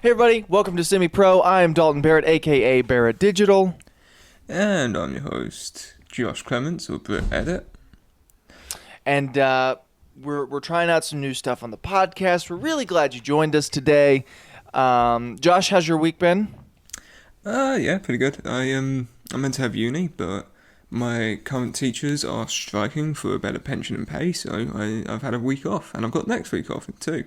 Hey everybody, welcome to Semi Pro. I am Dalton Barrett, aka Barrett Digital. And I'm your host, Josh Clements, or Brit Edit. And we're trying out some new stuff on the podcast. We're really glad you joined us today. Josh, how's your week been? Yeah, pretty good. I'm meant to have uni, but my current teachers are striking for a better pension and pay, so I've had a week off, and I've got next week off too.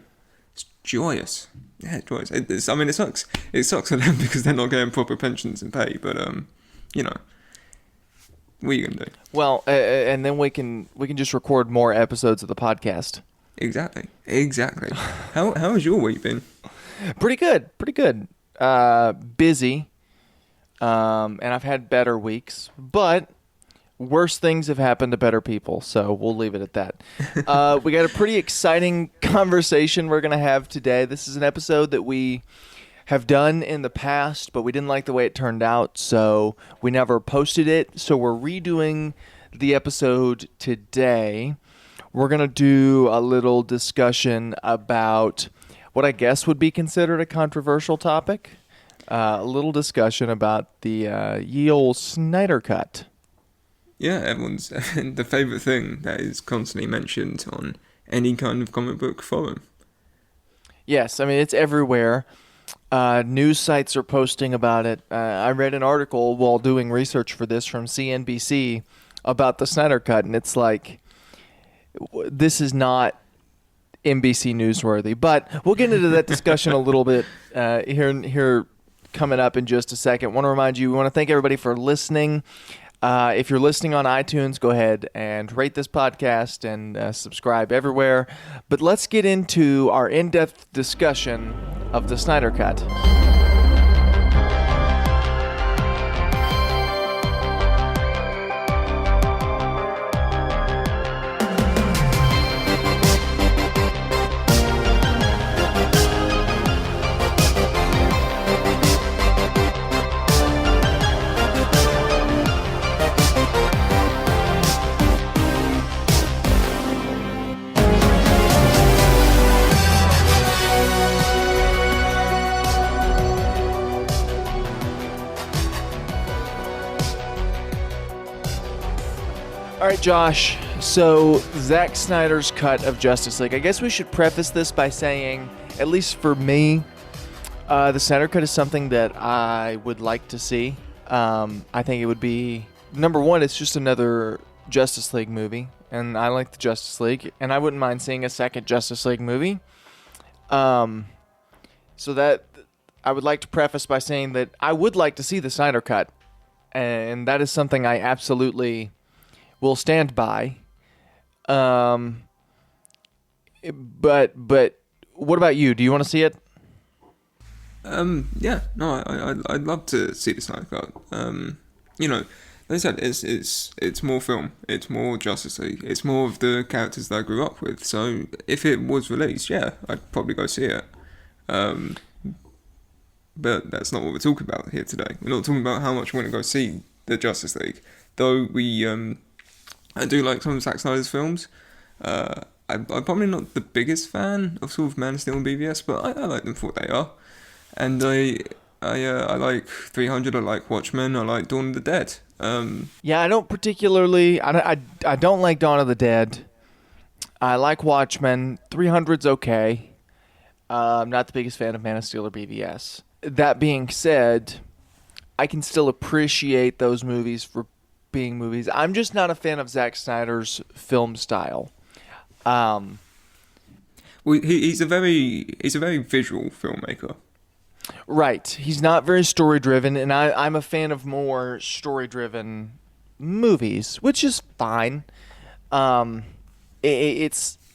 It's joyous. Yeah, joyous. It sucks. It sucks for them because they're not getting proper pensions and pay, but you know, what are you gonna do? Well, and then we can just record more episodes of the podcast. Exactly. How has your week been? Pretty good. Busy. And I've had better weeks, but worse things have happened to better people, so we'll leave it at that. We got a pretty exciting conversation we're going to have today. This is an episode that we have done in the past, but we didn't like the way it turned out, so we never posted it. So we're redoing the episode today. We're going to do a little discussion about what I guess would be considered a controversial topic. A little discussion about the ye olde Snyder Cut. Yeah, everyone's the favourite thing that is constantly mentioned on any kind of comic book forum. Yes, I mean, it's everywhere. News sites are posting about it. I read an article while doing research for this from CNBC about the Snyder Cut, and it's like, this is not NBC newsworthy. But we'll get into that discussion a little bit here coming up in just a second. I want to remind you, we want to thank everybody for listening. If you're listening on iTunes, go ahead and rate this podcast and subscribe everywhere. But let's get into our in-depth discussion of the Snyder Cut. All right, Josh, so Zack Snyder's cut of Justice League. I guess we should preface this by saying, at least for me, the Snyder Cut is something that I would like to see. I think it would be, number one, it's just another Justice League movie, and I like the Justice League, and I wouldn't mind seeing a second Justice League movie. So that, I would like to preface by saying that I would like to see the Snyder Cut, and that is something I absolutely will stand by. But what about you? Do you want to see it? Yeah, no, I'd love to see the Snyder Cut. You know, like I said, it's more film, it's more Justice League, it's more of the characters that I grew up with. So if it was released, yeah, I'd probably go see it. But that's not what we're talking about here today. We're not talking about how much we want to go see the Justice League, though I do like some of Zack Snyder's films. I'm probably not the biggest fan of sort of Man of Steel and BVS, but I like them for what they are. And I like 300, I like Watchmen, I like Dawn of the Dead. Yeah, I don't particularly... I don't like Dawn of the Dead. I like Watchmen. 300's okay. I'm not the biggest fan of Man of Steel or BVS. That being said, I can still appreciate those movies for being movies. I'm just not a fan of Zack Snyder's film style. Well, he's a very visual filmmaker. Right. He's not very story driven, and I'm a fan of more story driven movies, which is fine. Here's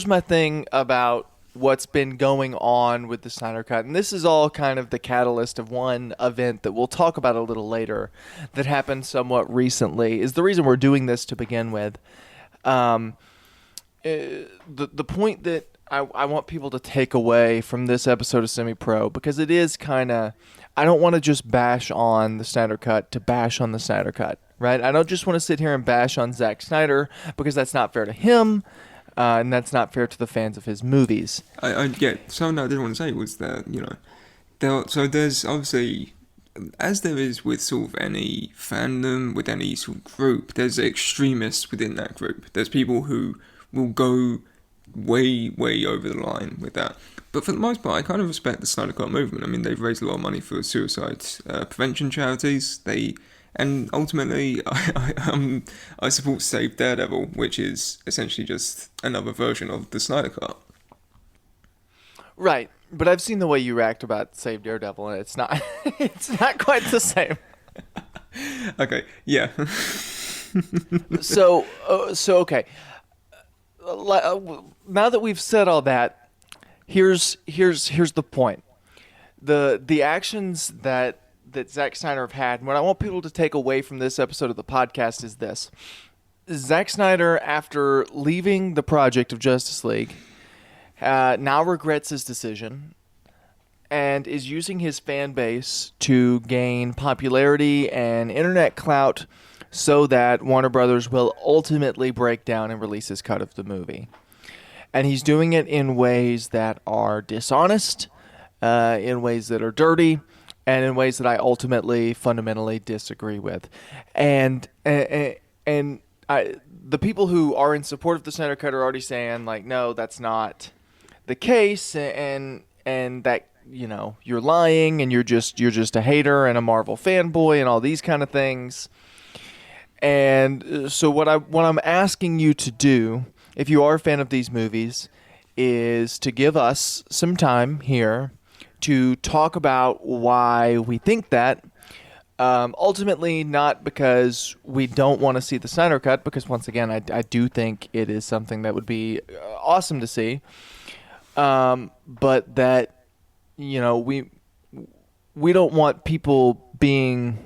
my thing about what's been going on with the Snyder Cut, and this is all kind of the catalyst of one event that we'll talk about a little later that happened somewhat recently, is the reason we're doing this to begin with. The point that I want people to take away from this episode of Semi-Pro, because it is kind of, I don't want to just bash on the Snyder Cut to bash on the Snyder Cut, right? I don't just want to sit here and bash on Zack Snyder, because that's not fair to him. and that's not fair to the fans of his movies. I get. Something I did want to say was that, there's obviously, as there is with sort of any fandom, with any sort of group, there's extremists within that group. There's people who will go way, way over the line with that. But for the most part, I kind of respect the Snyder Cut movement. I mean, they've raised a lot of money for suicide prevention charities. And ultimately, I support Save Daredevil, which is essentially just another version of the Snyder Cut. Right, but I've seen the way you react about Save Daredevil, and it's not quite the same. Okay, yeah. So okay. Now that we've said all that, here's the point. The actions that Zack Snyder have had, and what I want people to take away from this episode of the podcast is this. Zack Snyder, after leaving the project of Justice League, now regrets his decision and is using his fan base to gain popularity and internet clout so that Warner Brothers will ultimately break down and release his cut of the movie. And he's doing it in ways that are dishonest, in ways that are dirty, and in ways that I ultimately, fundamentally disagree with. And the people who are in support of the Snyder Cut are already saying, like, no, that's not the case, and that, you're lying, and you're just a hater and a Marvel fanboy and all these kind of things. And so what I'm asking you to do, if you are a fan of these movies, is to give us some time here to talk about why we think that. Ultimately, not because we don't want to see the Snyder Cut, because once again, I do think it is something that would be awesome to see. But that, we don't want people being...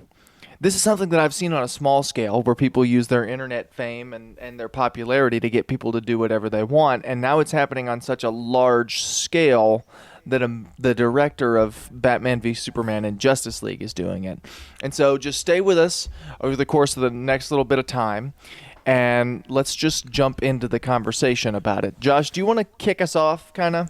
This is something that I've seen on a small scale where people use their internet fame and their popularity to get people to do whatever they want. And now it's happening on such a large scale that the director of Batman v Superman and Justice League is doing it. And so just stay with us over the course of the next little bit of time, and let's just jump into the conversation about it. Josh, do you want to kick us off, kind of?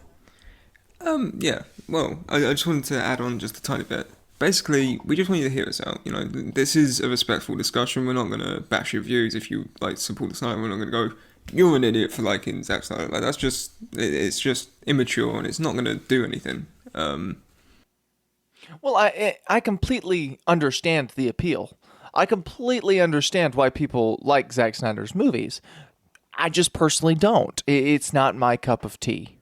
Yeah. Well, I just wanted to add on just a tiny bit. Basically, we just want you to hear us out. This is a respectful discussion. We're not going to bash your views if you support the Snyder. We're not going to go, you're an idiot for liking Zack Snyder. That's just, it's just immature, and it's not going to do anything. Well, I completely understand the appeal. I completely understand why people like Zack Snyder's movies. I just personally don't. It's not my cup of tea.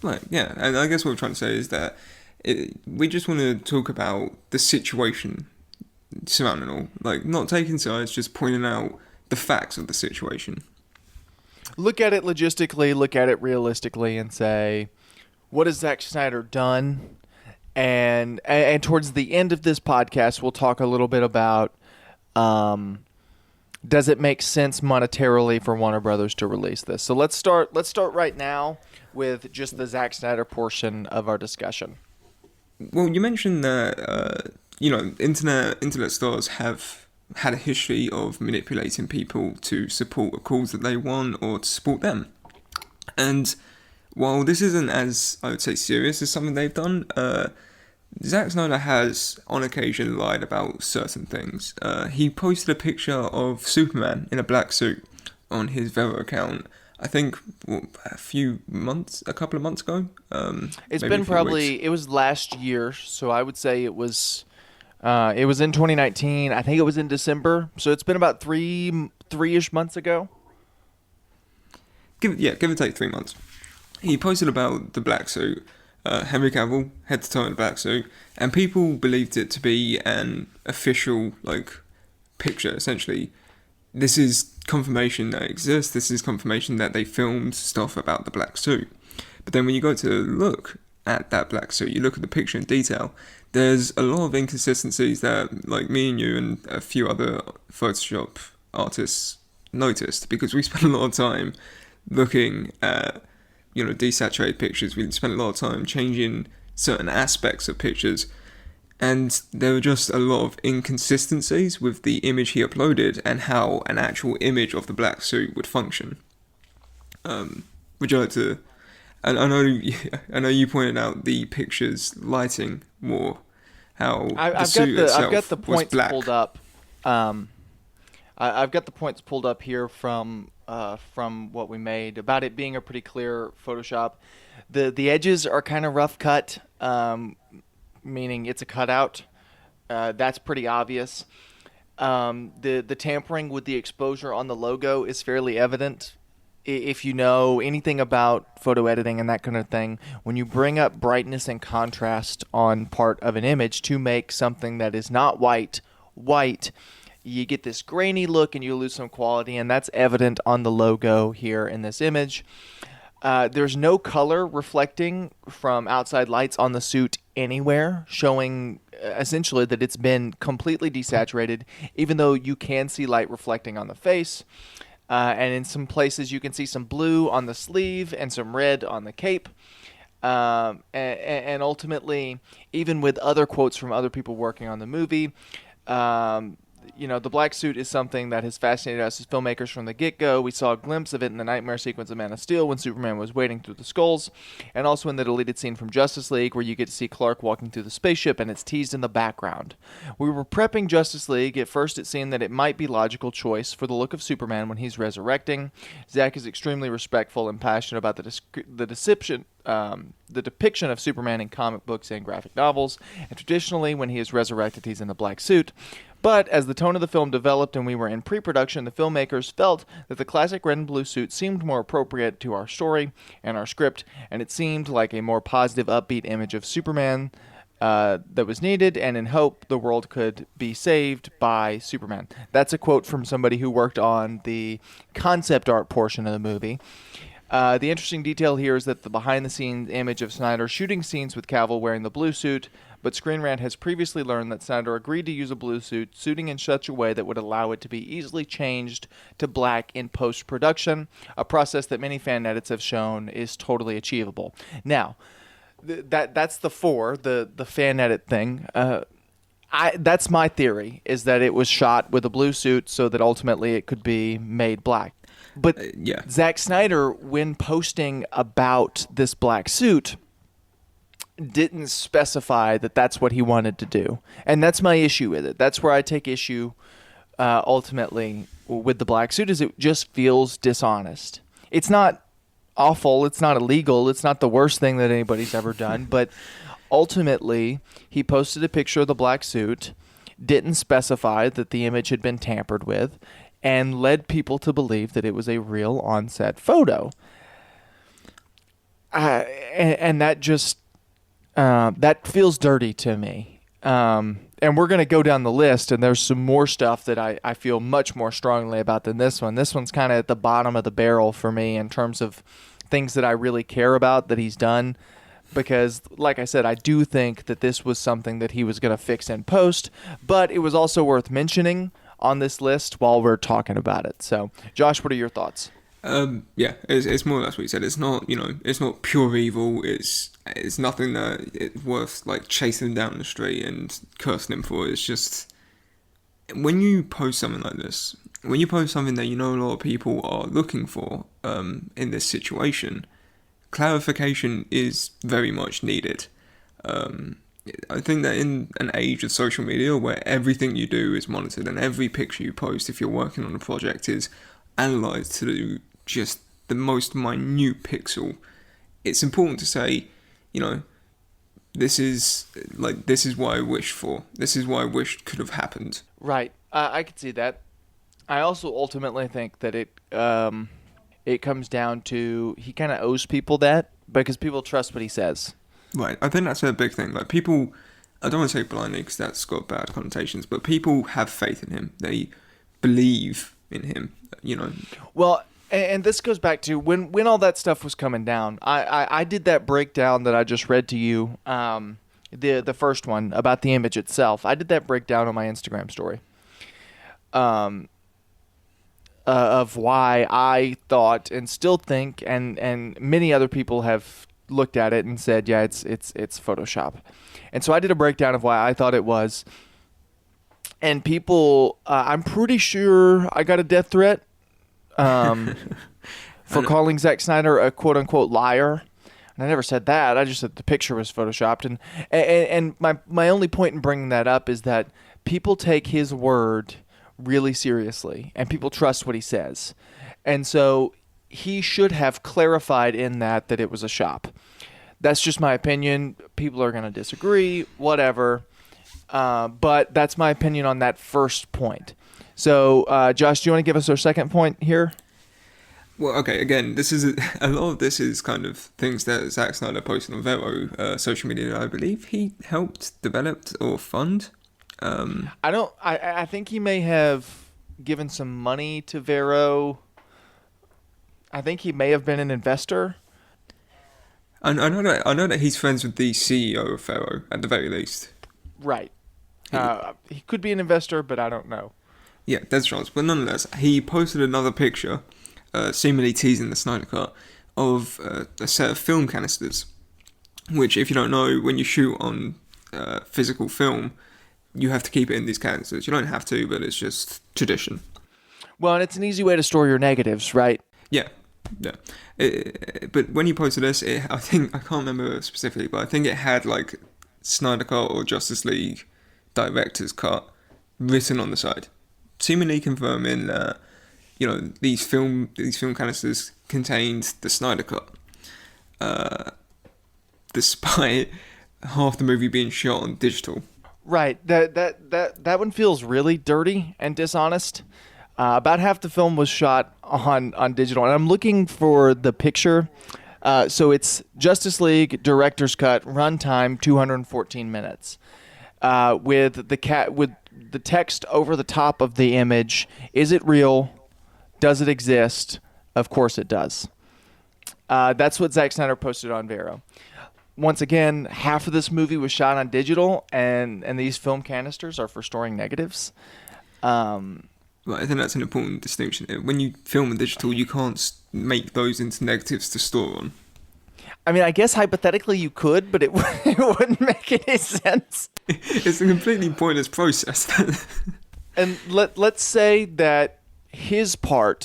Right, yeah. And I guess what we're trying to say is that we just want to talk about the situation surrounding all. Not taking sides, just pointing out the facts of the situation. Look at it logistically, look at it realistically, and say, what has Zack Snyder done? And towards the end of this podcast, we'll talk a little bit about, does it make sense monetarily for Warner Brothers to release this? So let's start right now with just the Zack Snyder portion of our discussion. Well, you mentioned that, internet stars have had a history of manipulating people to support a cause that they want or to support them. And while this isn't as, I would say, serious as something they've done, Zack Snyder has, on occasion, lied about certain things. He posted a picture of Superman in a black suit on his Vero account, I think a couple of months ago. It's been probably, it was last year, so I would say it was in 2019. I think it was in December, so it's been about three-ish months ago. Give or take 3 months. He posted about the black suit, Henry Cavill, head to toe in a black suit, and people believed it to be an official, picture, essentially. This is confirmation that it exists. This is confirmation that they filmed stuff about the black suit. But then when you go to look at that black suit, you look at the picture in detail, there's a lot of inconsistencies that, me and you and a few other Photoshop artists noticed, because we spent a lot of time looking at, desaturated pictures. We spent a lot of time changing certain aspects of pictures, and there were just a lot of inconsistencies with the image he uploaded and how an actual image of the black suit would function. Would you like to? And I know you pointed out the picture's lighting more. How the suit I've got the itself was points black. pulled up. I've got the points pulled up here from what we made about it being a pretty clear Photoshop. The edges are kind of rough cut, meaning it's a cutout. That's pretty obvious. The tampering with the exposure on the logo is fairly evident. If you know anything about photo editing and that kind of thing, when you bring up brightness and contrast on part of an image to make something that is not white, you get this grainy look and you lose some quality, and that's evident on the logo here in this image. There's no color reflecting from outside lights on the suit anywhere, showing essentially that it's been completely desaturated, even though you can see light reflecting on the face. And in some places you can see some blue on the sleeve and some red on the cape. And ultimately, even with other quotes from other people working on the movie, the black suit is something that has fascinated us as filmmakers from the get-go. We saw a glimpse of it in the nightmare sequence of Man of Steel when Superman was wading through the skulls, and also in the deleted scene from Justice League where you get to see Clark walking through the spaceship and it's teased in the background. We were prepping Justice League. At first it seemed that it might be logical choice for the look of Superman when he's resurrecting. Zack is extremely respectful and passionate about the depiction of Superman in comic books and graphic novels, and traditionally when he is resurrected he's in the black suit. But as the tone of the film developed and we were in pre-production, the filmmakers felt that the classic red and blue suit seemed more appropriate to our story and our script, and it seemed like a more positive, upbeat image of Superman that was needed, and in hope the world could be saved by Superman. That's a quote from somebody who worked on the concept art portion of the movie. The interesting detail here is that the behind-the-scenes image of Snyder shooting scenes with Cavill wearing the blue suit, but Screen Rant has previously learned that Snyder agreed to use a blue suit, suiting in such a way that would allow it to be easily changed to black in post-production, a process that many fan edits have shown is totally achievable. Now, that's the fan edit thing. That's my theory, is that it was shot with a blue suit so that ultimately it could be made black. But Yeah. Zack Snyder, when posting about this black suit, didn't specify that that's what he wanted to do. And that's my issue with it. That's where I take issue ultimately with the black suit, is it just feels dishonest. It's not awful. It's not illegal. It's not the worst thing that anybody's ever done. But ultimately, he posted a picture of the black suit, didn't specify that the image had been tampered with, and led people to believe that it was a real on-set photo. And that just... that feels dirty to me. And we're going to go down the list, and there's some more stuff that I feel much more strongly about than this one. This one's kind of at the bottom of the barrel for me in terms of things that I really care about that he's done. Because, like I said, I do think that this was something that he was going to fix in post, but it was also worth mentioning on this list while we're talking about it. So, Josh, what are your thoughts? Yeah, it's more or less what you said. It's not, it's not pure evil. It's nothing that it's worth like chasing him down the street and cursing him for. It's just when you post something like this, when you post something that a lot of people are looking for, in this situation, clarification is very much needed. I think that in an age of social media where everything you do is monitored and every picture you post, if you're working on a project, is analysed to just the most minute pixel, it's important to say, this is what I wished for. This is what I wished could have happened. Right. I could see that. I also ultimately think that it comes down to he kind of owes people that because people trust what he says. Right. I think that's a big thing. Like people, I don't want to say blindly because that's got bad connotations, but people have faith in him. They believe in him. Well, and this goes back to when all that stuff was coming down. I did that breakdown that I just read to you, the first one about the image itself. I did that breakdown on my Instagram story, of why I thought and still think, and many other people have looked at it and said, yeah, it's Photoshop. And so I did a breakdown of why I thought it was. And people, I'm pretty sure I got a death threat. for calling Zack Snyder a quote unquote liar. And I never said that. I just said the picture was photoshopped. And my only point in bringing that up is that people take his word really seriously, and people trust what he says. And so he should have clarified in that it was a shop. That's just my opinion. People are going to disagree, whatever. But that's my opinion on that first point. So, Josh, do you want to give us our second point here? Well, okay, again, a lot of this is kind of things that Zack Snyder posted on Vero social media that I believe he helped develop or fund. I think he may have given some money to Vero. I think he may have been an investor. I know that he's friends with the CEO of Vero at the very least. Right. He could be an investor, but I don't know. Yeah, that's right. But nonetheless, he posted another picture, seemingly teasing the Snyder Cut, of a set of film canisters. Which, if you don't know, when you shoot on physical film, you have to keep it in these canisters. You don't have to, but it's just tradition. Well, and it's an easy way to store your negatives, right? Yeah. But when he posted this, I can't remember specifically, but I think it had like Snyder Cut or Justice League Director's Cut written on the side, seemingly confirming that these film canisters contained the Snyder Cut, despite half the movie being shot on digital. Right. That one feels really dirty and dishonest. About half the film was shot on digital, and I'm looking for the picture. So it's Justice League Director's Cut, runtime 214 minutes, with the text over the top of the image. Is it real? Does it exist? Of course it does. That's what Zack Snyder posted on Vero. Once again, half of this movie was shot on digital, and these film canisters are for storing negatives. Right, I think that's an important distinction. When you film in digital, you can't make those into negatives to store on. I mean, I guess hypothetically you could, but it wouldn't make any sense. It's a completely pointless process. And let's say that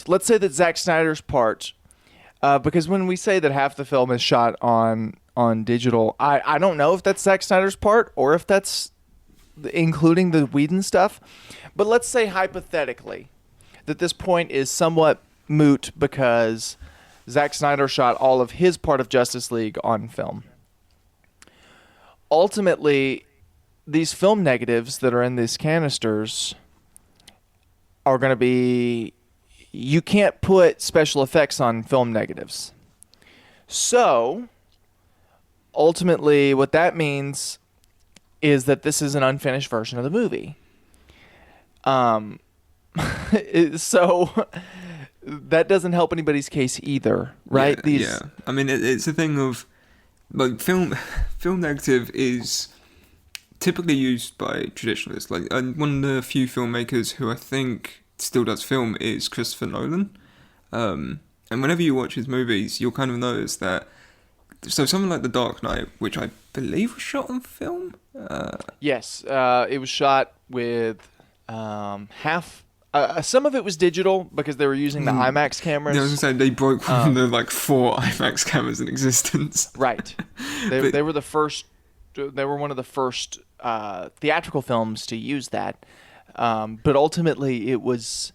let's say that Zack Snyder's part, because when we say that half the film is shot on digital, I don't know if that's Zack Snyder's part or if that's including the Whedon stuff. But let's say hypothetically that this point is somewhat moot because Zack Snyder shot all of his part of Justice League on film. Ultimately, these film negatives that are in these canisters are going to be... You can't put special effects on film negatives. So, ultimately, what that means is that this is an unfinished version of the movie. So that doesn't help anybody's case either, right? Yeah. I mean, it's a thing of like film negative is typically used by traditionalists. Like, and one of the few filmmakers who I think still does film is Christopher Nolan. And whenever you watch his movies, you'll kind of notice that. So something like The Dark Knight, which I believe was shot on film. Yes, it was shot with half. Some of it was digital because they were using the IMAX cameras. Yeah, I was going to say they broke one of the 4 IMAX cameras in existence. Right. They were the first. They were one of the first theatrical films to use that. But ultimately, it was.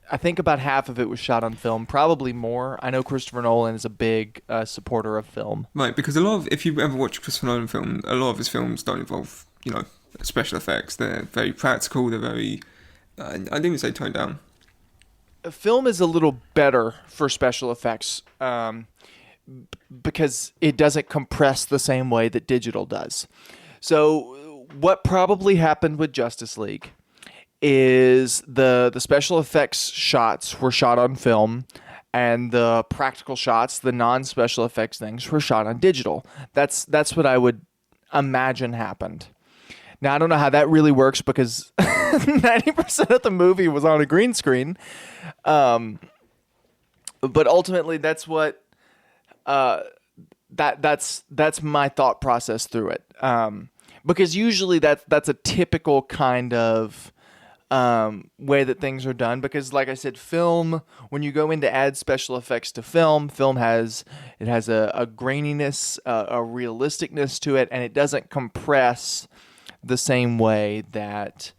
I think about half of it was shot on film, probably more. I know Christopher Nolan is a big supporter of film. Right, because if you ever watch a Christopher Nolan film, a lot of his films don't involve, special effects. They're very practical. They're very, I didn't even say toned down. Film is a little better for special effects because it doesn't compress the same way that digital does. So what probably happened with Justice League is the special effects shots were shot on film and the practical shots, the non-special effects things, were shot on digital. That's what I would imagine happened. Now, I don't know how that really works because 90% of the movie was on a green screen. But ultimately, that's what that's my thought process through it. Because usually that's a typical kind of way that things are done, because like I said, film, when you go in to add special effects to film has a graininess, a realisticness to it, and it doesn't compress the same way that.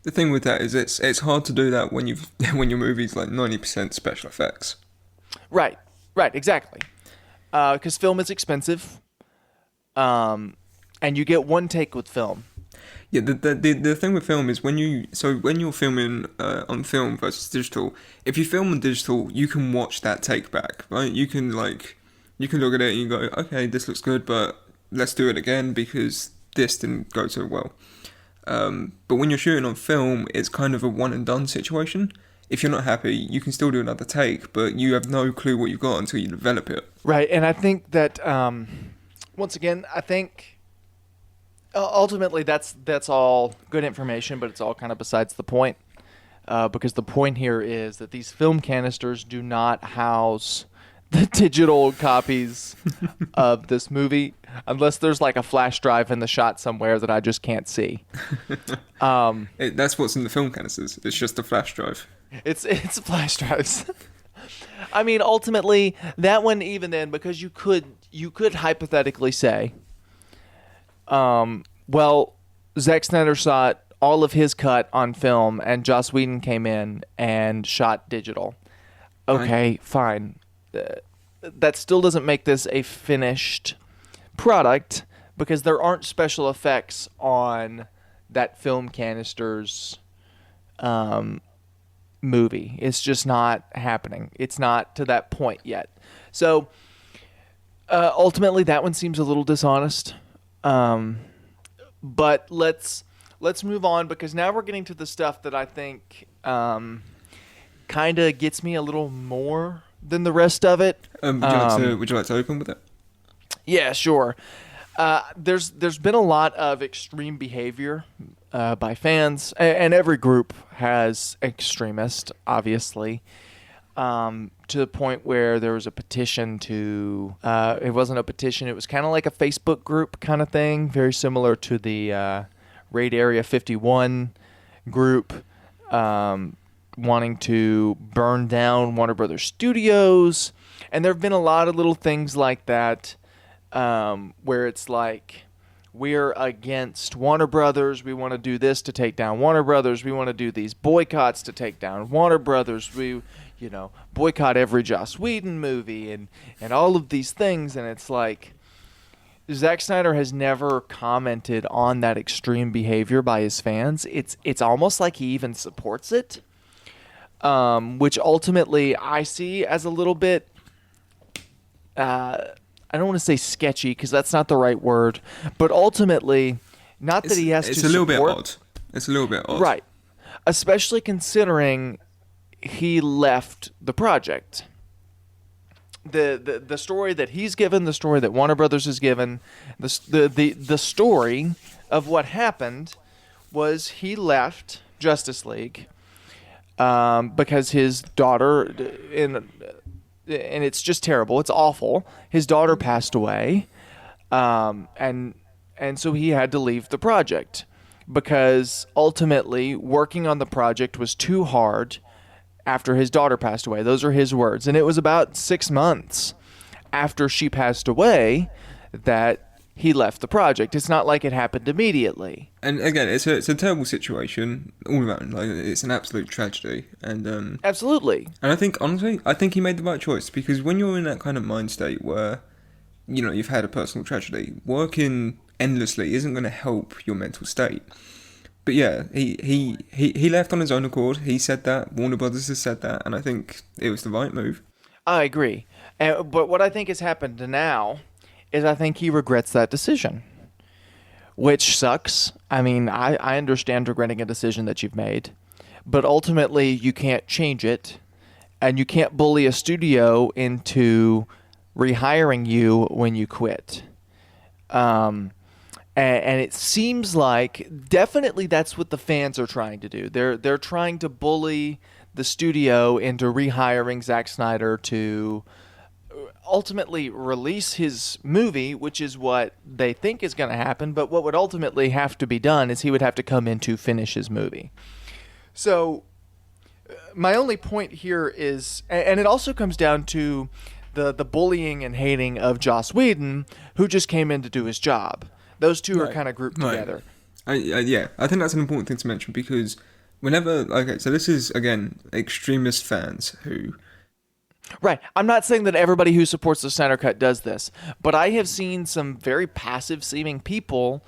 The thing with that is it's hard to do that when when your movie's like 90% special effects. Right, exactly. Because film is expensive, and you get one take with film. Yeah, the thing with film is when you're filming on film versus digital, if you film on digital, you can watch that take back, right? You can look at it and you go, okay, this looks good, but let's do it again because this didn't go so well. But when you're shooting on film, it's kind of a one and done situation. If you're not happy, you can still do another take, but you have no clue what you've got until you develop it. Right, and I think that once again, I think. Ultimately, that's all good information, but it's all kind of besides the point, because the point here is that these film canisters do not house the digital copies of this movie unless there's like a flash drive in the shot somewhere that I just can't see. That's what's in the film canisters. It's just a flash drive. It's flash drives. I mean, ultimately, that one even then, because you could hypothetically say. Well, Zack Snyder shot all of his cut on film, and Joss Whedon came in and shot digital. Okay, fine. That still doesn't make this a finished product, because there aren't special effects on that film canister's movie. It's just not happening. It's not to that point yet. So, ultimately, that one seems a little dishonest. But let's move on, because now we're getting to the stuff that I think kind of gets me a little more than the rest of it. Would you like to open with it? Yeah, sure. There's been a lot of extreme behavior by fans, and every group has extremists, obviously. To the point where there was a petition to, it wasn't a petition, it was kind of like a Facebook group kind of thing, very similar to the Raid Area 51 group, wanting to burn down Warner Brothers Studios. And there have been a lot of little things like that, where it's like, we're against Warner Brothers. We want to do this to take down Warner Brothers. We want to do these boycotts to take down Warner Brothers. We, boycott every Joss Whedon movie and all of these things. And it's like, Zack Snyder has never commented on that extreme behavior by his fans. It's almost like he even supports it, which ultimately I see as a little bit, I don't want to say sketchy, because that's not the right word, but ultimately, not that he has to support. It's a little bit odd. It's a little bit odd. Right. Especially considering he left the project. The story that he's given, the story that Warner Brothers has given, the story of what happened was he left Justice League because his daughter, and it's just terrible. It's awful. His daughter passed away, and so he had to leave the project because ultimately working on the project was too hard after his daughter passed away. Those are his words. And it was about 6 months after she passed away that he left the project. It's not like it happened immediately. And again, it's a terrible situation all around. Like, it's an absolute tragedy. And absolutely. And I think, honestly, he made the right choice, because when you're in that kind of mind state where, you've had a personal tragedy, working endlessly isn't going to help your mental state. But yeah, he left on his own accord. He said that. Warner Brothers has said that. And I think it was the right move. I agree. But what I think has happened now is I think he regrets that decision, which sucks. I mean, I understand regretting a decision that you've made, but ultimately you can't change it, and you can't bully a studio into rehiring you when you quit. And it seems like definitely that's what the fans are trying to do. They're trying to bully the studio into rehiring Zack Snyder to ultimately release his movie, which is what they think is going to happen. But what would ultimately have to be done is he would have to come in to finish his movie. So my only point here is, and it also comes down to the bullying and hating of Joss Whedon, who just came in to do his job. Those two are Right. kind of grouped Right. together. Yeah, I think that's an important thing to mention because okay, so this is again extremist fans who, Right. I'm not saying that everybody who supports the Snyder Cut does this, but I have seen some very passive seeming people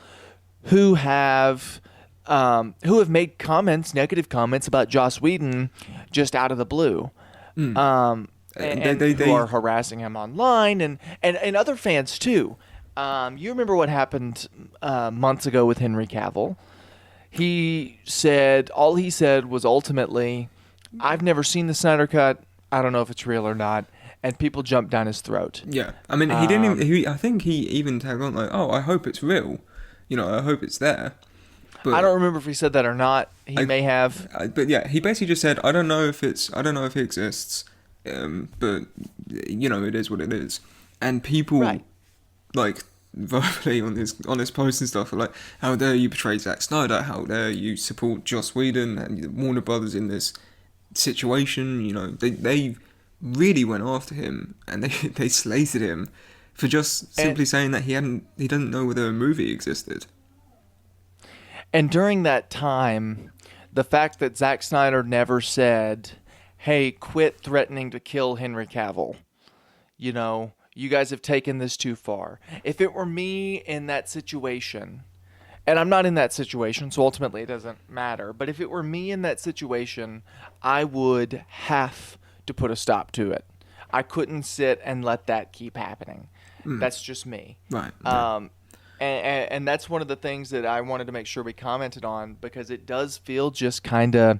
who have made comments, negative comments about Joss Whedon just out of the blue. And who are harassing him online and other fans too. You remember what happened months ago with Henry Cavill? All he said was ultimately, I've never seen the Snyder Cut. I don't know if it's real or not. And people jumped down his throat. yeah, I mean he didn't even, I think he even tagged on like, oh, I hope it's real, I hope it's there. But I don't remember if he said that or not. He may have. But yeah, he basically just said, I don't know if it exists, but it is what it is. And people, Right. like verbally on his post and stuff are like, how dare you betray Zack Snyder? How dare you support Joss Whedon and Warner Brothers in this situation? They really went after him and they slated him for just simply saying that he didn't know whether a movie existed. And during that time, the fact that Zack Snyder never said, hey, quit threatening to kill Henry Cavill. You guys have taken this too far. If it were me in that situation, and I'm not in that situation, so ultimately it doesn't matter, but if it were me in that situation, I would have to put a stop to it. I couldn't sit and let that keep happening. That's just me. Right. And that's one of the things that I wanted to make sure we commented on because it does feel just kind of,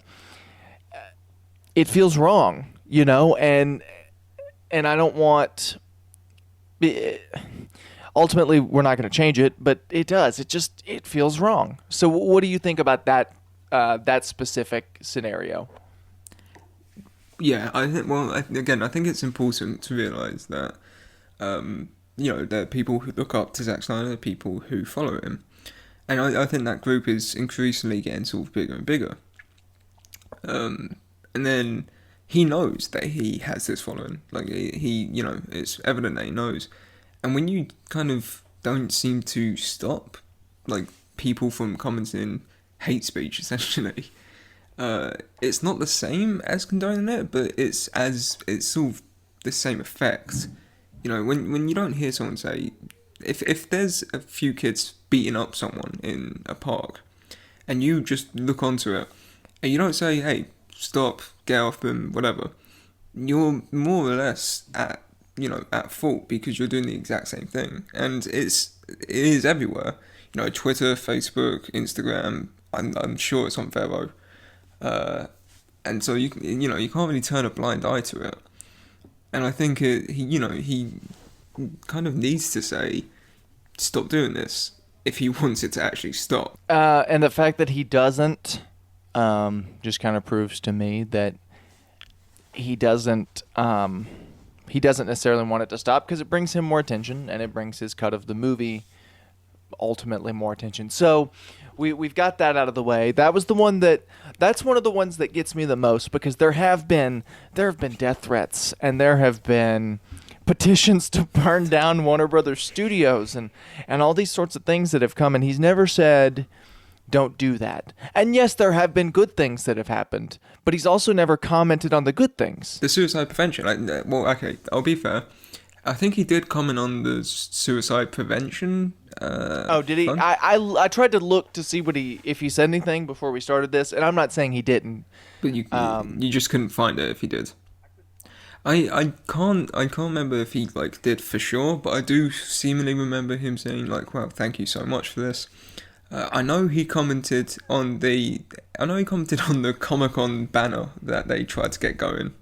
it feels wrong, and I don't want, ultimately we're not going to change it, but it does. It feels wrong. So what do you think about that specific scenario? Yeah, I think. Well, again, I think it's important to realize that, there are people who look up to Zack Snyder, people who follow him, and I think that group is increasingly getting sort of bigger and bigger. And then he knows that he has this following. Like he, it's evident that he knows. And when you kind of don't seem to stop, like people from commenting hate speech, essentially. It's not the same as condoning it, but it's sort of the same effect. When you don't hear someone say, if there's a few kids beating up someone in a park, and you just look onto it, and you don't say, hey, stop, get off them, whatever, you're more or less at fault because you're doing the exact same thing, and it is everywhere. Twitter, Facebook, Instagram. I'm sure it's on Vero. And so you can't really turn a blind eye to it. And I think he kind of needs to say, stop doing this if he wants it to actually stop. And the fact that he doesn't just kind of proves to me that he doesn't necessarily want it to stop because it brings him more attention and it brings his cut of the movie ultimately more attention. So we've got that out of the way. That's one of the ones that gets me the most because there have been death threats and there have been petitions to burn down Warner Brothers Studios and all these sorts of things that have come, and he's never said don't do that. And yes, there have been good things that have happened, but he's also never commented on the good things. The suicide prevention, okay, I'll be fair. I think he did comment on the suicide prevention. Did he? fund. I tried to look to see if he said anything before we started this, and I'm not saying he didn't. But you just couldn't find it if he did. I can't remember if he did for sure, but I do seemingly remember him saying well, thank you so much for this. I know he commented on the Comic-Con banner that they tried to get going.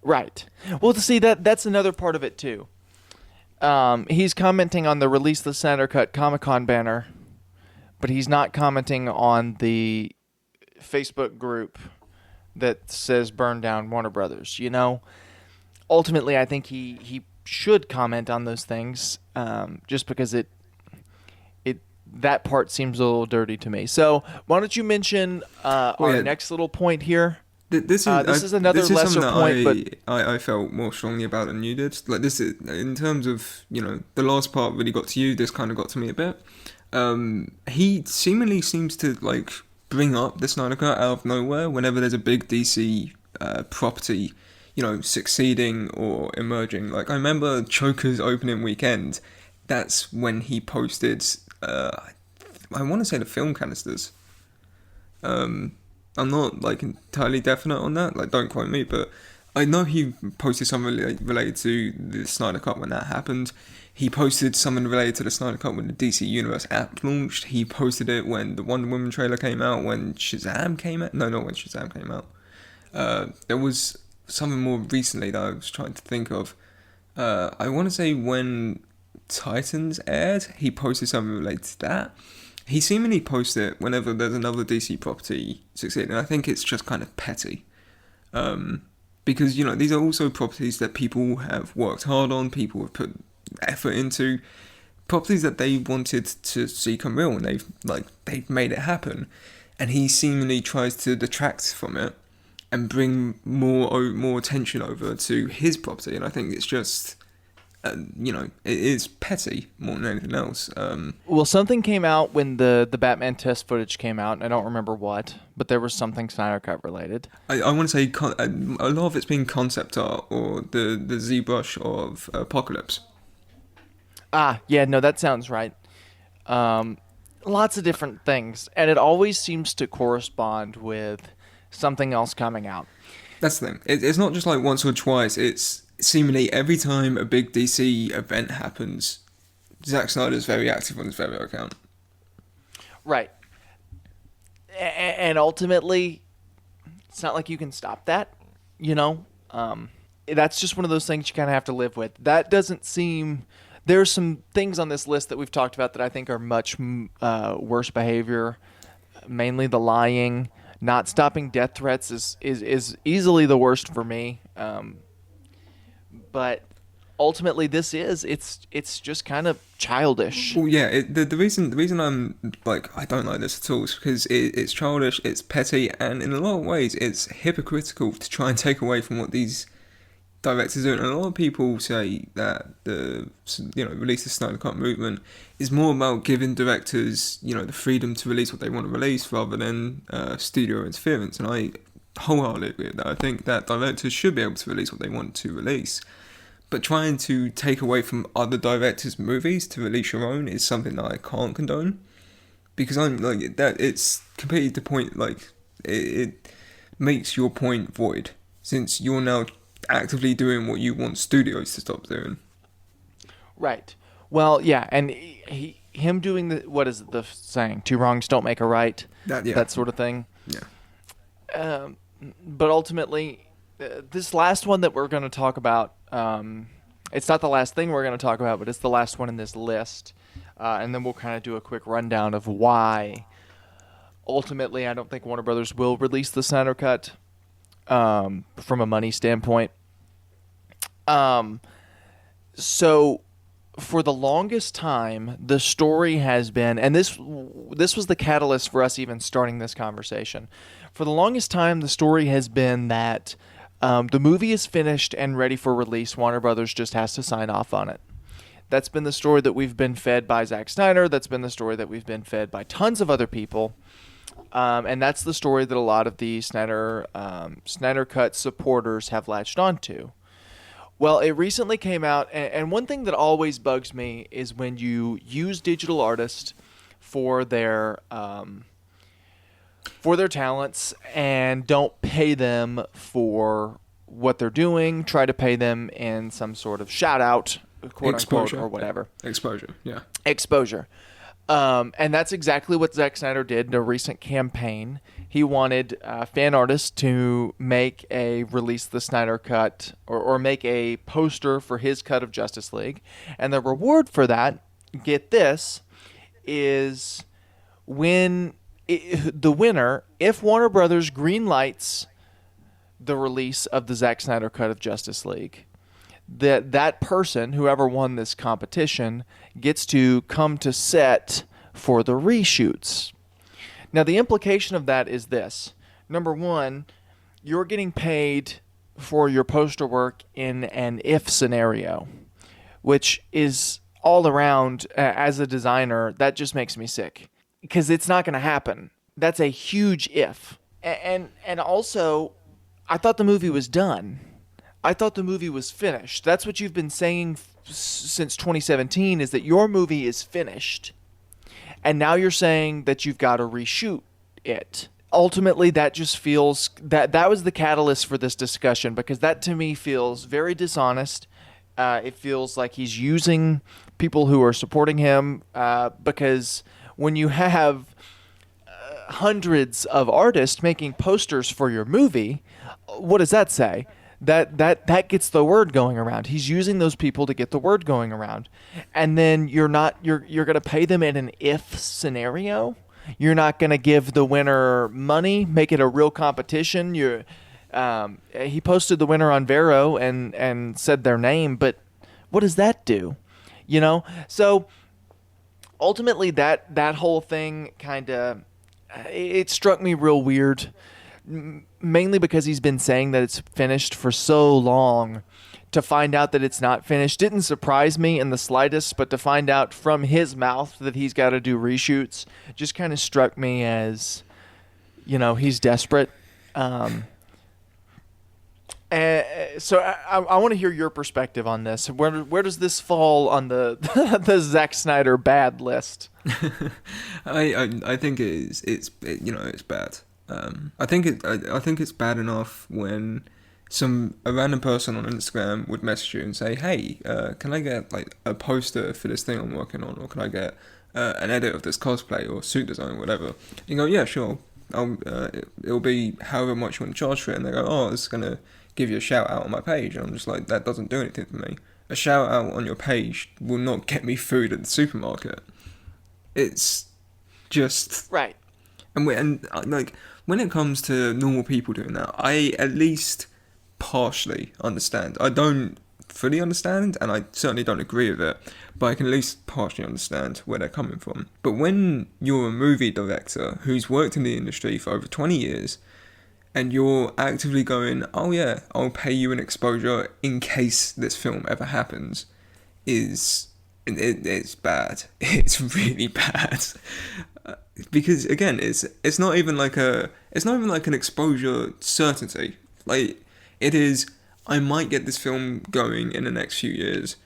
Right. Well, to see that's another part of it too. He's commenting on the Release the Snyder Cut Comic-Con banner, but he's not commenting on the Facebook group that says burn down Warner Brothers. Ultimately, I think he should comment on those things, just because that part seems a little dirty to me. So why don't you mention our yeah. next little point here? This is another this is lesser something point, but that I felt more strongly about than you did. Like this is in terms of the last part really got to you. This kind of got to me a bit. He seemingly seems to like bring up the Snyder Cut out of nowhere whenever there's a big DC property, succeeding or emerging. Like I remember Joker's opening weekend. That's when he posted. I want to say the film canisters. I'm not like entirely definite on that. Like, don't quote me, but I know he posted something related to the Snyder Cut when that happened. He posted something related to the Snyder Cut when the DC Universe app launched. He posted it when the Wonder Woman trailer came out. When Shazam came out. No, not when Shazam came out. There was something more recently that I was trying to think of. I want to say when Titans aired, he posted something related to that. He seemingly posts it whenever there's another DC property succeeding. I think it's just kind of petty. Because, these are also properties that people have worked hard on, people have put effort into, properties that they wanted to see come real, and they've made it happen. And he seemingly tries to detract from it and bring more attention over to his property. And I think it's just... it is petty more than anything else. Well, something came out when the Batman test footage came out, and I don't remember what, but there was something Snyder Cut related. I want to say a lot of it's been concept art or the ZBrush of Apocalypse. Yeah, no, that sounds right. Lots of different things, and it always seems to correspond with something else coming out. That's the thing. It's not just like once or twice, it's seemingly every time a big DC event happens, Zack Snyder's very active on his Vero account. Right. And ultimately, it's not like you can stop that, That's just one of those things you kind of have to live with. That doesn't seem... There's some things on this list that we've talked about that I think are much worse behavior, mainly the lying. Not stopping death threats is easily the worst for me. But ultimately, it's just kind of childish. Well, yeah. The reason I'm like I don't like this at all is because it's childish, it's petty, and in a lot of ways, it's hypocritical to try and take away from what these directors do. And a lot of people say that the release the Snyder Cut movement is more about giving directors the freedom to release what they want to release rather than studio interference. And I wholeheartedly agree with that. I think that directors should be able to release what they want to release. But trying to take away from other directors' movies to release your own is something that I can't condone. Because I'm like that, it's completely the point. Like it makes your point void since you're now actively doing what you want studios to stop doing. Right. Well, yeah, and him doing what is the saying? Two wrongs don't make a right. That sort of thing. Yeah. But ultimately, this last one that we're going to talk about, it's not the last thing we're going to talk about, but it's the last one in this list. And then we'll kind of do a quick rundown of why, ultimately, I don't think Warner Brothers will release the Snyder Cut from a money standpoint. So for the longest time, the story has been, and this was the catalyst for us even starting this conversation. For the longest time, the story has been that the movie is finished and ready for release. Warner Brothers just has to sign off on it. That's been the story that we've been fed by Zack Snyder. That's been the story that we've been fed by tons of other people. And that's the story that a lot of the Snyder Cut supporters have latched onto. Well, it recently came out, and one thing that always bugs me is when you use digital artists for their talents and don't pay them for what they're doing. Try to pay them in some sort of shout out, quote unquote, or whatever. Exposure, yeah. Exposure. And that's exactly what Zack Snyder did in a recent campaign. He wanted fan artists to release the Snyder Cut or make a poster for his cut of Justice League. And the reward for that, get this, is the winner, if Warner Brothers greenlights the release of the Zack Snyder Cut of Justice League, that person, whoever won this competition, gets to come to set for the reshoots. Now, the implication of that is this. Number one, you're getting paid for your poster work in an if scenario, which is all around, as a designer, that just makes me sick because it's not going to happen. That's a huge if. And also, I thought the movie was done. I thought the movie was finished. That's what you've been saying since 2017, is that your movie is finished. And now you're saying that you've got to reshoot it. Ultimately, that just feels that was the catalyst for this discussion, because that to me feels very dishonest. It feels like he's using people who are supporting him, because when you have hundreds of artists making posters for your movie, what does that say? That gets the word going around. He's using those people to get the word going around. And then you're going to pay them in an if scenario. You're not going to give the winner money, make it a real competition. He posted the winner on Vero and said their name, but what does that do? So ultimately that whole thing kind of, it struck me real weird, mainly because he's been saying that it's finished for so long. To find out that it's not finished didn't surprise me in the slightest, but to find out from his mouth that he's got to do reshoots just kind of struck me as, he's desperate. So I want to hear your perspective on this. Where does this fall on the the Zack Snyder bad list? I think it's bad. I think it's bad enough when a random person on Instagram would message you and say, "Hey, can I get like a poster for this thing I'm working on, or can I get an edit of this cosplay or suit design or whatever?" You go, "Yeah, sure. It'll be however much you want to charge for it." And they go, "Oh, it's gonna give you a shout out on my page." And I'm just like, that doesn't do anything for me. A shout out on your page will not get me food at the supermarket. It's just right. And when it comes to normal people doing that, I at least partially understand. I don't fully understand, and I certainly don't agree with it, but I can at least partially understand where they're coming from. But when you're a movie director who's worked in the industry for over 20 years, and you're actively going, "Oh yeah, I'll pay you an exposure in case this film ever happens," it's bad. It's really bad. Because again, it's not even like an exposure certainty. Like, it is, I might get this film going in the next few years,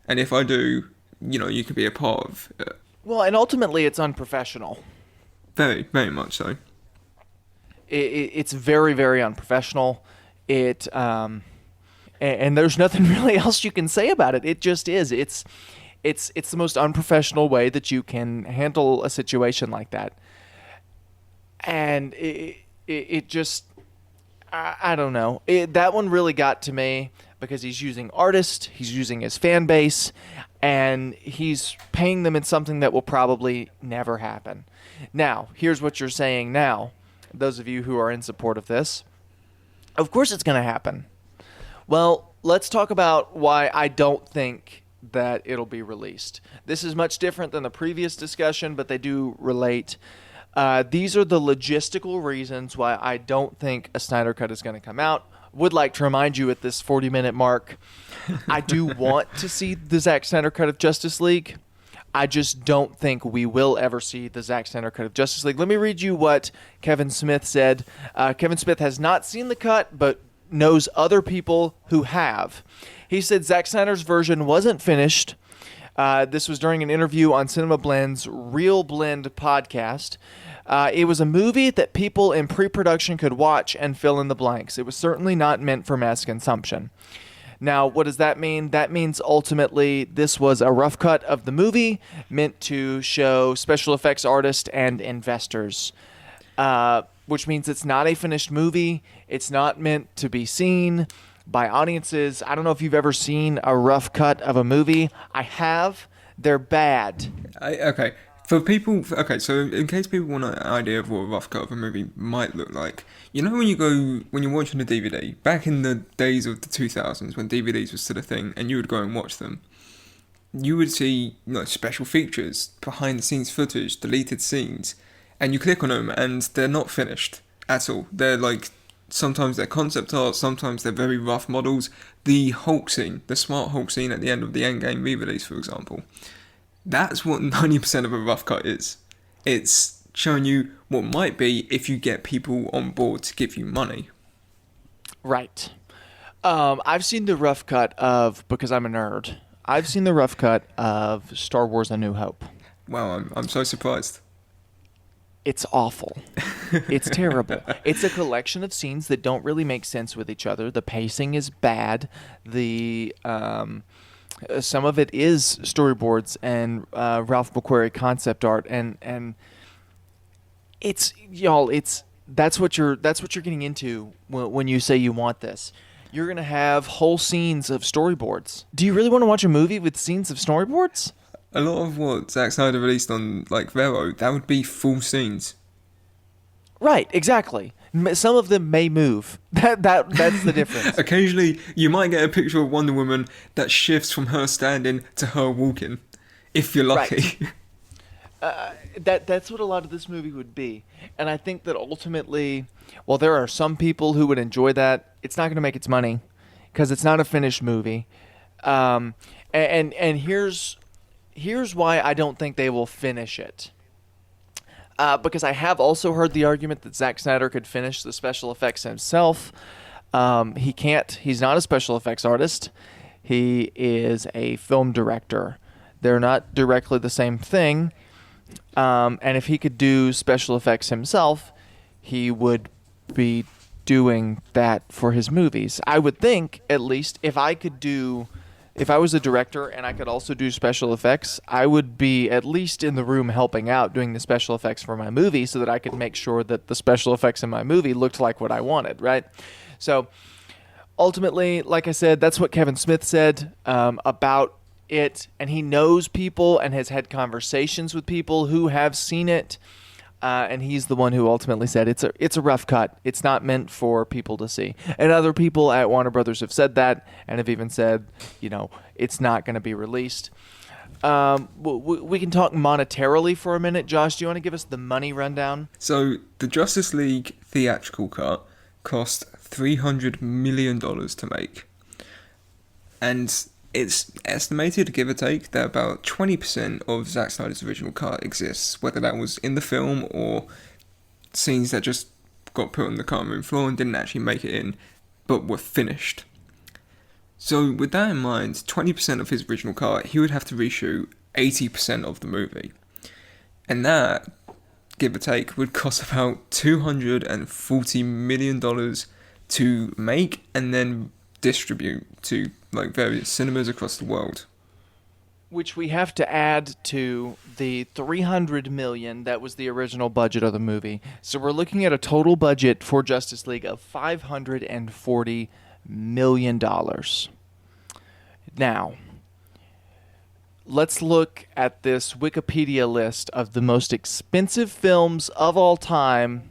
and if I do, you could be a part of it. Well, and ultimately, it's unprofessional. Very, very much so. It's very, very unprofessional. And there's nothing really else you can say about it. It just is. It's the most unprofessional way that you can handle a situation like that. And it just, I don't know. That one really got to me because he's using artists, he's using his fan base, and he's paying them in something that will probably never happen. Now, here's what you're saying now, those of you who are in support of this. Of course it's going to happen. Well, let's talk about why I don't think that it'll be released. This is much different than the previous discussion, but they do relate. These are the logistical reasons why I don't think a Snyder Cut is going to come out. Would like to remind you at this 40-minute mark, I do want to see the Zack Snyder Cut of Justice League. I just don't think we will ever see the Zack Snyder Cut of Justice League. Let me read you what Kevin Smith said. Kevin Smith has not seen the cut, but knows other people who have. He said Zack Snyder's version wasn't finished. This was during an interview on Cinema Blend's Real Blend podcast. It was a movie that people in pre-production could watch and fill in the blanks. It was certainly not meant for mass consumption. Now, what does that mean? That means ultimately this was a rough cut of the movie meant to show special effects artists and investors, which means it's not a finished movie. It's not meant to be seen by audiences. I don't know if you've ever seen a rough cut of a movie. I have. They're bad. Okay. For people, so in case people want an idea of what a rough cut of a movie might look like, when you're watching a DVD, back in the days of the 2000s when DVDs was still a thing and you would go and watch them, you would see special features, behind the scenes footage, deleted scenes, and you click on them and they're not finished at all. They're like, sometimes they're concept art, sometimes they're very rough models. The Hulk scene, the Smart Hulk scene at the end of the Endgame re-release, for example, that's what 90% of a rough cut is. It's showing you what might be if you get people on board to give you money. Right. I've seen the rough cut of, because I'm a nerd, I've seen the rough cut of Star Wars A New Hope. Wow, I'm so surprised. It's awful. It's terrible. It's a collection of scenes that don't really make sense with each other. The pacing is bad. The some of it is storyboards and Ralph McQuarrie concept art, and it's that's what you're getting into when you say you want this. You're gonna have whole scenes of storyboards. Do you really want to watch a movie with scenes of storyboards? A lot of what Zack Snyder released on like Vero, that would be full scenes. Right, exactly. Some of them may move. That's the difference. Occasionally, you might get a picture of Wonder Woman that shifts from her standing to her walking, if you're lucky. Right. That's what a lot of this movie would be. And I think that ultimately, while there are some people who would enjoy that, it's not going to make its money because it's not a finished movie. And here's why I don't think they will finish it. Because I have also heard the argument that Zack Snyder could finish the special effects himself. He can't. He's not a special effects artist. He is a film director. They're not directly the same thing. And if he could do special effects himself, he would be doing that for his movies. I would think, at least, if I was a director and I could also do special effects, I would be at least in the room helping out doing the special effects for my movie so that I could make sure that the special effects in my movie looked like what I wanted, right? So ultimately, like I said, that's what Kevin Smith said about it, and he knows people and has had conversations with people who have seen it, and he's the one who ultimately said it's a rough cut. It's not meant for people to see. And other people at Warner Brothers have said that and have even said, it's not going to be released. We can talk monetarily for a minute. Josh, do you want to give us the money rundown? So the Justice League theatrical cut cost $300 million to make. And it's estimated, give or take, that about 20% of Zack Snyder's original cut exists, whether that was in the film or scenes that just got put on the cutting room floor and didn't actually make it in, but were finished. So with that in mind, 20% of his original cut, he would have to reshoot 80% of the movie. And that, give or take, would cost about $240 million to make and then distribute to various cinemas across the world. Which we have to add to the $300 million that was the original budget of the movie. So we're looking at a total budget for Justice League of $540 million. Now, let's look at this Wikipedia list of the most expensive films of all time.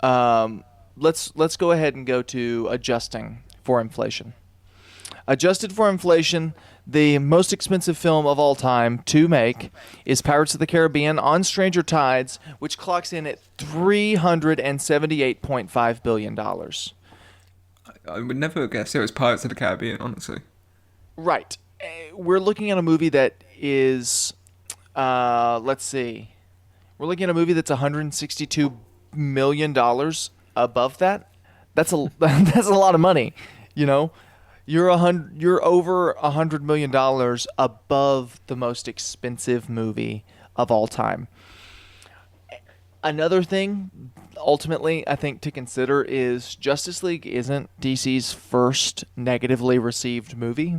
Let's go ahead and go to adjusting for inflation. Adjusted for inflation, the most expensive film of all time to make is Pirates of the Caribbean on Stranger Tides, which clocks in at $378.5 billion. I would never guess it was Pirates of the Caribbean, honestly. Right. We're looking at a movie that is, let's see. We're looking at a movie that's $162 million above that. That's a lot of money, You're over $100 million above the most expensive movie of all time. Another thing, ultimately, I think to consider is Justice League isn't DC's first negatively received movie.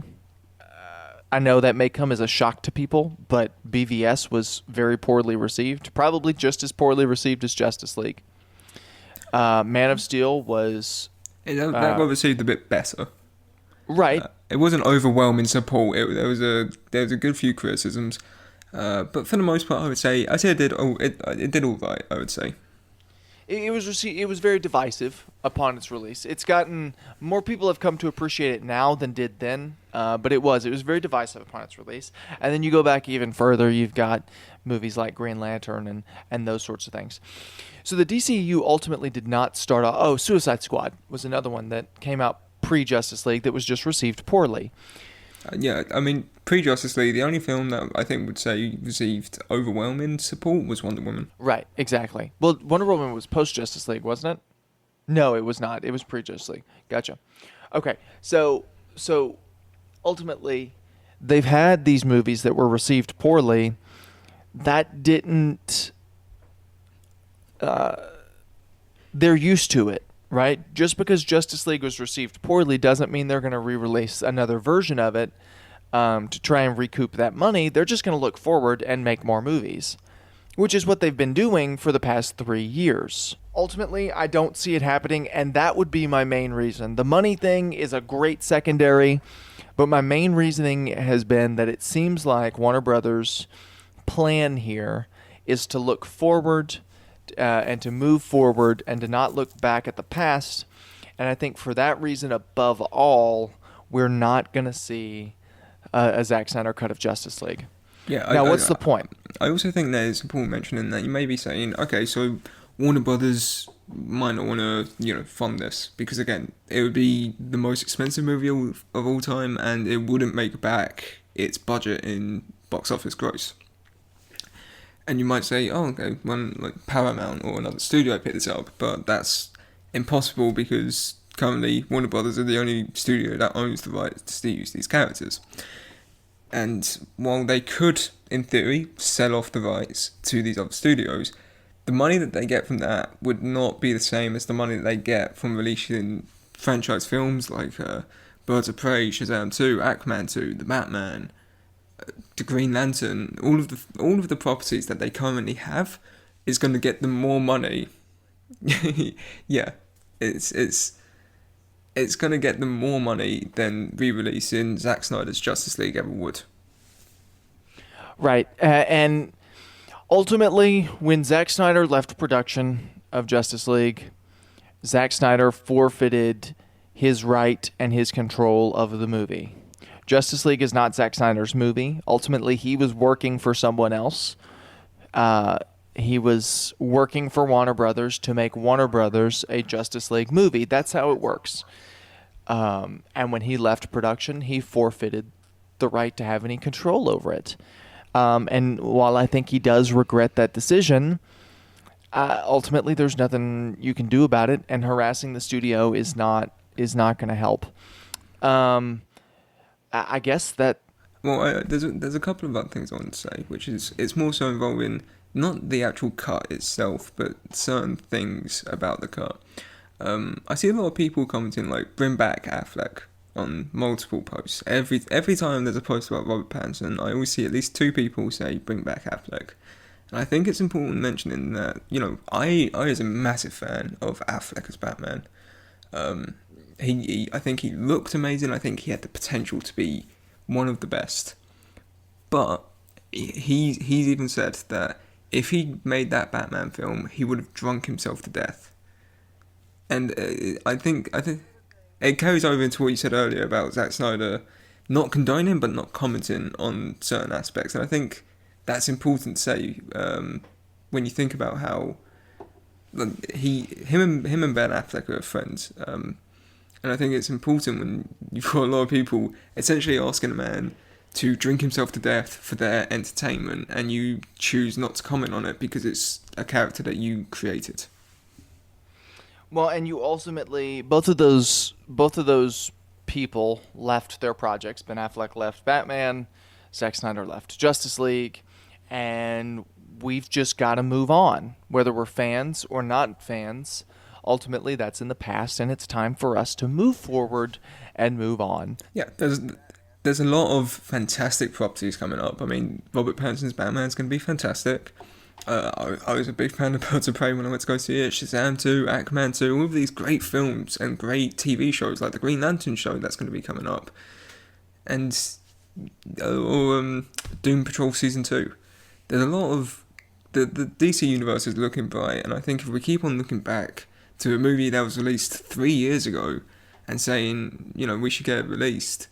I know that may come as a shock to people, but BVS was very poorly received, probably just as poorly received as Justice League. Man of Steel was... that got received a bit better. Right. It wasn't overwhelming support. There was a good few criticisms, but for the most part, I would say it did all right. I would say it was very divisive upon its release. It's gotten more people have come to appreciate it now than did then. But it was very divisive upon its release. And then you go back even further, you've got movies like Green Lantern and those sorts of things. So the DCU ultimately did not start off. Oh, Suicide Squad was another one that came out pre-Justice League that was just received poorly. Yeah, I mean, pre-Justice League, the only film that I think would say received overwhelming support was Wonder Woman. Right, exactly. Well, Wonder Woman was post-Justice League, wasn't it? No, it was not. It was pre-Justice League. Gotcha. Okay, so ultimately, they've had these movies that were received poorly. That didn't... they're used to it, right? Just because Justice League was received poorly doesn't mean they're going to re-release another version of it to try and recoup that money. They're just going to look forward and make more movies, which is what they've been doing for the past 3 years. Ultimately, I don't see it happening, and that would be my main reason. The money thing is a great secondary, but my main reasoning has been that it seems like Warner Brothers' plan here is to look forward and to move forward and to not look back at the past. And I think for that reason, above all, we're not going to see a Zack Snyder cut of Justice League. Yeah. Now, what's the point? I also think that it's important mentioning that you may be saying, okay, so Warner Brothers might not want to, fund this because again, it would be the most expensive movie of all time, and it wouldn't make back its budget in box office gross. And you might say, oh, okay, when like Paramount or another studio picked this up, but that's impossible because currently Warner Brothers are the only studio that owns the rights to use these characters. And while they could, in theory, sell off the rights to these other studios, the money that they get from that would not be the same as the money that they get from releasing franchise films like Birds of Prey, Shazam 2, Aquaman 2, The Batman, the Green Lantern. All of the properties that they currently have is going to get them more money. Yeah, it's going to get them more money than re-releasing Zack Snyder's Justice League ever would. Right, and ultimately, when Zack Snyder left production of Justice League, Zack Snyder forfeited his right and his control of the movie. Justice League is not Zack Snyder's movie. Ultimately, he was working for someone else. He was working for Warner Brothers to make Warner Brothers a Justice League movie. That's how it works. And when he left production, he forfeited the right to have any control over it. And while I think he does regret that decision, ultimately there's nothing you can do about it, and harassing the studio is not going to help. I guess that... Well, there's a couple of other things I want to say, which is it's more so involving not the actual cut itself, but certain things about the cut. I see a lot of people commenting like, bring back Affleck on multiple posts. Every time there's a post about Robert Pattinson, I always see at least 2 people say, bring back Affleck. And I think it's important mentioning that, I was a massive fan of Affleck as Batman. I think he looked amazing. I think he had the potential to be one of the best. But he's even said that if he made that Batman film, he would have drunk himself to death. And I think it carries over into what you said earlier about Zack Snyder not condoning but not commenting on certain aspects. And I think that's important to say when you think about how him and Ben Affleck are friends. And I think it's important when you've got a lot of people essentially asking a man to drink himself to death for their entertainment, and you choose not to comment on it because it's a character that you created. Well, and you ultimately, both of those people left their projects. Ben Affleck left Batman, Zack Snyder left Justice League, and we've just got to move on, whether we're fans or not fans. Ultimately, that's in the past, and it's time for us to move forward and move on. Yeah, there's a lot of fantastic properties coming up. I mean, Robert Pattinson's Batman's going to be fantastic. I was a big fan of Birds of Prey when I went to go see it. Shazam 2, Aquaman 2, all of these great films and great TV shows like the Green Lantern show that's going to be coming up. And Doom Patrol Season 2. There's a lot of... The DC universe is looking bright, and I think if we keep on looking back to a movie that was released 3 years ago and saying, we should get it released,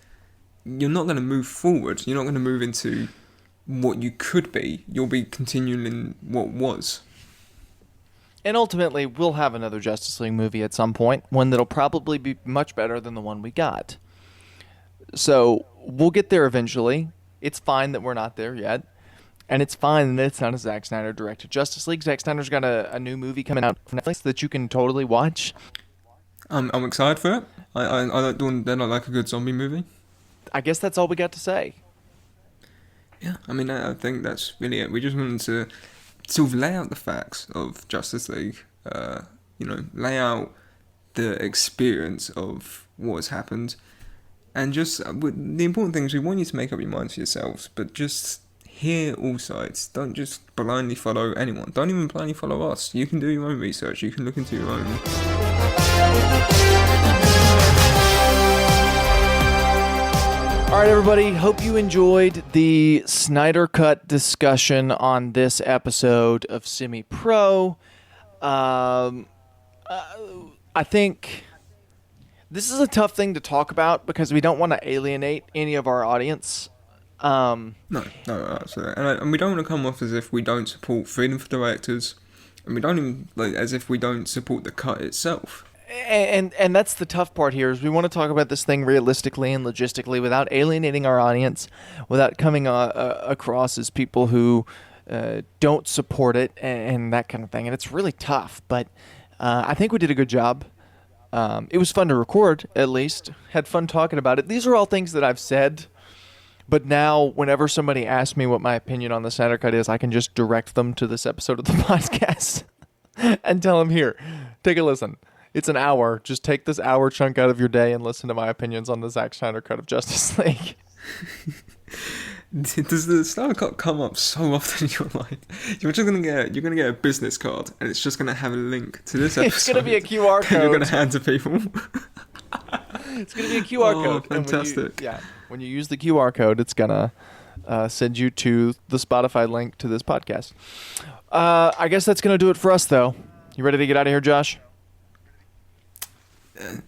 you're not going to move forward. You're not going to move into what you could be. You'll be continuing in what was. And ultimately, we'll have another Justice League movie at some point, one that'll probably be much better than the one we got. So we'll get there eventually. It's fine that we're not there yet. And it's fine that it's not a Zack Snyder directed Justice League. Zack Snyder's got a new movie coming out on Netflix that you can totally watch. I'm excited for it. I like doing that. I like a good zombie movie. I guess that's all we got to say. Yeah, I mean, I think that's really it. We just wanted to sort of lay out the facts of Justice League, lay out the experience of what has happened, and just the important thing is we want you to make up your minds for yourselves, but just hear all sides. Don't just blindly follow anyone. Don't even blindly follow us. You can do your own research. You can look into your own. All right, everybody. Hope you enjoyed the Snyder Cut discussion on this episode of Semi Pro. I think this is a tough thing to talk about because we don't want to alienate any of our audience. No, absolutely. And we don't want to come off as if we don't support freedom for directors, and we don't even as if we don't support the cut itself. And that's the tough part here is we want to talk about this thing realistically and logistically without alienating our audience, without coming across as people who don't support it and that kind of thing. And it's really tough, but I think we did a good job. It was fun to record, at least. Had fun talking about it. These are all things that I've said, but now whenever somebody asks me what my opinion on the Snyder Cut is, I can just direct them to this episode of the podcast and tell them, here, take a listen. It's an hour. Just take this hour chunk out of your day and listen to my opinions on the Zack Snyder Cut of Justice League. Does the Snyder Cut come up so often in your life? You're gonna get a business card, and it's just gonna have a link to this episode. It's gonna be a QR code. You're gonna hand to people. It's gonna be a QR code. Fantastic! When you use the QR code, it's gonna send you to the Spotify link to this podcast. I guess that's gonna do it for us, though. You ready to get out of here, Josh?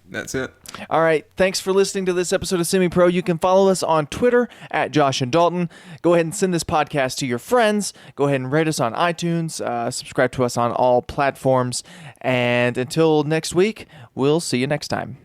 That's it. All right. Thanks for listening to this episode of Semi Pro. You can follow us on Twitter at Josh and Dalton. Go ahead and send this podcast to your friends. Go ahead and rate us on iTunes. Subscribe to us on all platforms. And until next week, we'll see you next time.